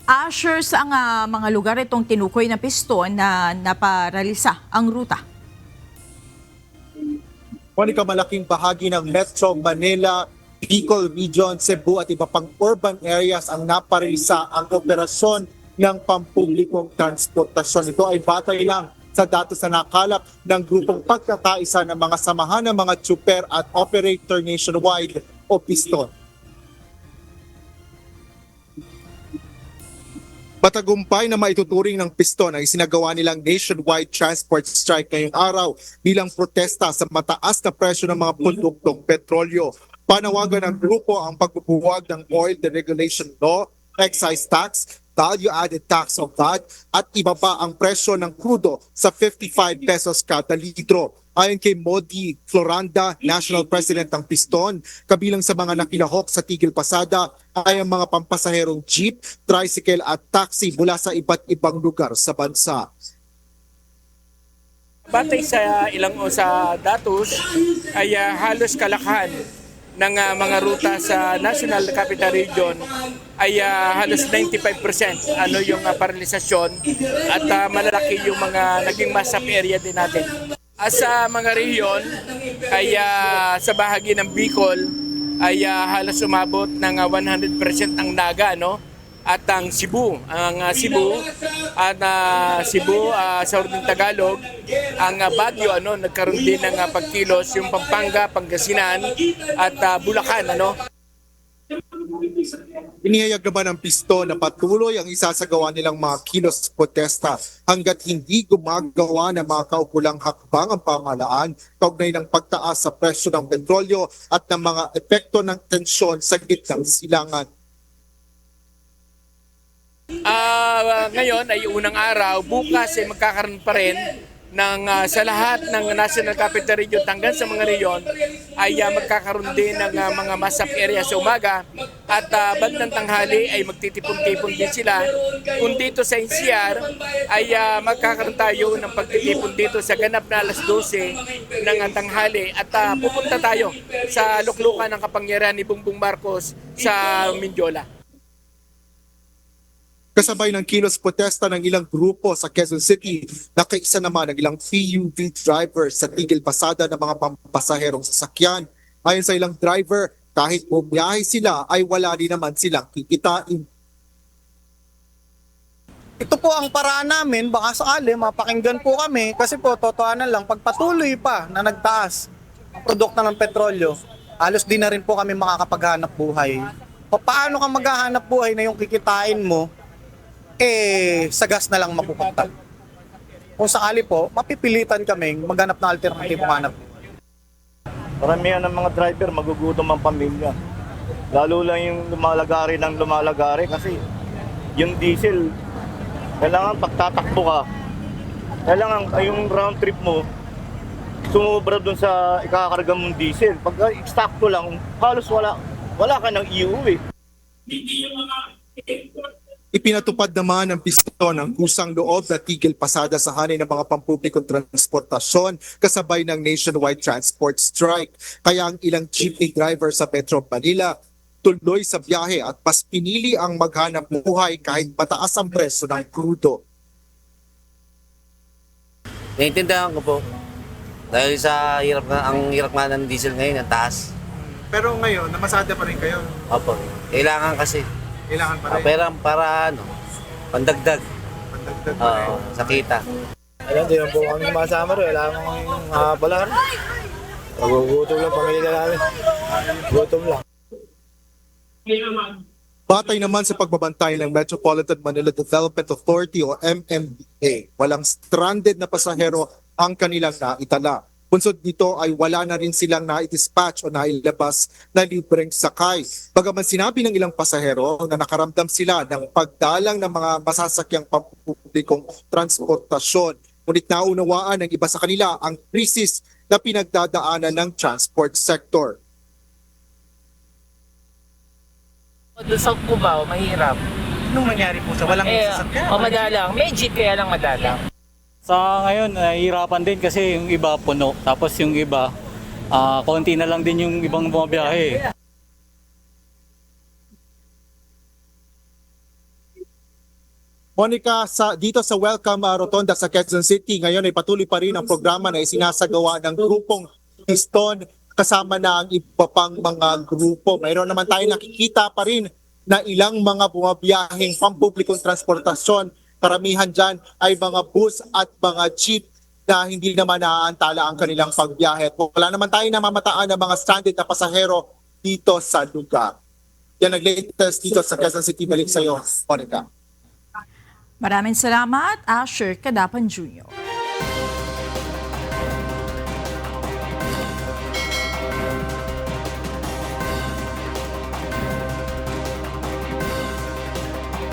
Assures ang mga lugar itong tinukoy na piston na naparalisa ang ruta. Monica, malaking bahagi ng Metro Manila, Bicol Region, Cebu at iba pang urban areas ang naparalisa ang operasyon ng pampublikong transportasyon. Ito ay batay lang sa datos na nakalap ng grupong pagkakaisa ng mga samahan ng mga tsuper at operator nationwide o piston. Matagumpay na maituturing ng piston ang isinagawa nilang nationwide transport strike ngayong araw bilang protesta sa mataas na presyo ng mga produktong petrolyo. Panawagan ng grupo ang pagbubuwag ng oil deregulation law, excise tax, value-added tax of VAT at ibaba ang presyo ng crudo sa 55 pesos kada litro. Ayon kay Modi Floranda, National President ng Piston, kabilang sa mga nakilahok sa tigil pasada ay ang mga pampasaherong jeep, tricycle at taxi mula sa iba't ibang lugar sa bansa. Batay sa sa datos ay halos kalakhan ng mga ruta sa National Capital Region ay halos 95% yung paralisasyon at malalaki yung mga naging mass up area din natin. Sa mga rehiyon ay sa bahagi ng Bicol ay halos umabot ng 100% ang Naga, no? At ang Cebu, sa Ordong Tagalog, ang Baguio nagkaroon din ng pagkilos, yung Pampanga, Pangasinan at Bulacan, Inihayag naman ng piston na patuloy ang isasagawa nilang mga kilos protesta hanggat hindi gumagawa ng mga kaukulang hakbang ang pamahalaan kaugnay ng pagtaas sa presyo ng petrolyo at ng mga epekto ng tensyon sa gitnang silangan. Ngayon ay unang araw, bukas ay magkakaroon pa rin ng sa lahat ng National Capital Region hanggang sa mga reyon ay magkakaroon din ng mga mass up area sa umaga at bandang tanghali ay magtitipon-tipon din sila. Kung dito sa NCR ay magkakaroon tayo ng pagtitipon dito sa ganap na alas 12 ng tanghali at pupunta tayo sa luklukan ng kapangyarihan ni Bongbong Marcos sa Mindiola. Kasabay ng kilos protesta ng ilang grupo sa Quezon City, nakaisa naman ang ilang PUV drivers sa tigil pasada ng mga pampasaherong sasakyan. Ayon sa ilang driver, kahit bumiyahe sila ay wala rin naman silang kikitain. Ito po ang paraan namin, baka sakali mapakinggan po kami kasi po totohanan lang, pagpatuloy pa na nagtaas ang produkto ng petrolyo, halos di na rin po kami makakapaghanap buhay. Paano ka maghahanap buhay na yung kikitain mo sa gas na lang mapupunta. Kung sakali po, mapipilitan kaming maghanap ng alternatibong hanap. Karamihan ng mga driver magugutom ang pamilya. Lalo lang yung lumalagari kasi yung diesel, kailangan pagtatakbo ka, kailangan yung round trip mo, sumobra dun sa ikakarga mong diesel. Pag eksakto lang, halos wala ka nang iuwi. Ipinatupad naman ng piston ang kusang loob na tigil pasada sa hanay ng mga pampublikong transportasyon kasabay ng nationwide transport strike. Kaya ang ilang jeepney driver sa Metro Manila tuloy sa biyahe at mas pinili ang maghanap buhay kahit mataas ang presyo ng crudo. Naiintindihan ko po. Dahil sa hirap nga ng diesel ngayon, ang taas. Pero ngayon, namasada pa rin kayo. Opo. Kailangan kasi. Kailangan pa rin. Pero para pandagdag. Pandagdag pa rin. Sa kita. Ayun, di lang po kami masama rin. Wala akong pala. Nagugutom lang pamilya namin. Gutom lang. Batay naman sa pagbabantay ng Metropolitan Manila Development Authority o MMDA, walang stranded na pasahero ang kanilang naitala. Punsod nito ay wala na rin silang nai-dispatch o nailabas na libreng sakay. Bagaman sinabi ng ilang pasahero na nakaramdam sila ng pagdalang ng mga masasakyang pampublikong transportasyon. Ngunit naunawaan ng iba sa kanila ang krisis na pinagdadaanan ng transport sector. Doon sa Cubao, mahirap. Anong nangyari po sa walang sasakyan? Madalang. May jeep kaya lang madalang. Sa ngayon, nahihirapan din kasi yung iba puno. Tapos yung iba, konti na lang din yung ibang bumabiyahe. Monica, dito sa Welcome Rotonda sa Quezon City, ngayon ay patuloy pa rin ang programa na isinasagawa ng grupong Piston kasama na ang iba pang mga grupo. Mayroon naman tayo nakikita pa rin na ilang mga bumabiyaheng pampublikong transportasyon. Karamihan dyan ay mga bus at mga jeep na hindi naman naaantala ang kanilang pagbiyahe. Wala naman tayo namamataan ng mga stranded na pasahero dito sa lugar. Yan nag-latest dito sa Quezon City. Balik sa iyo, Monica. Maraming salamat, Asher Kadapan Jr.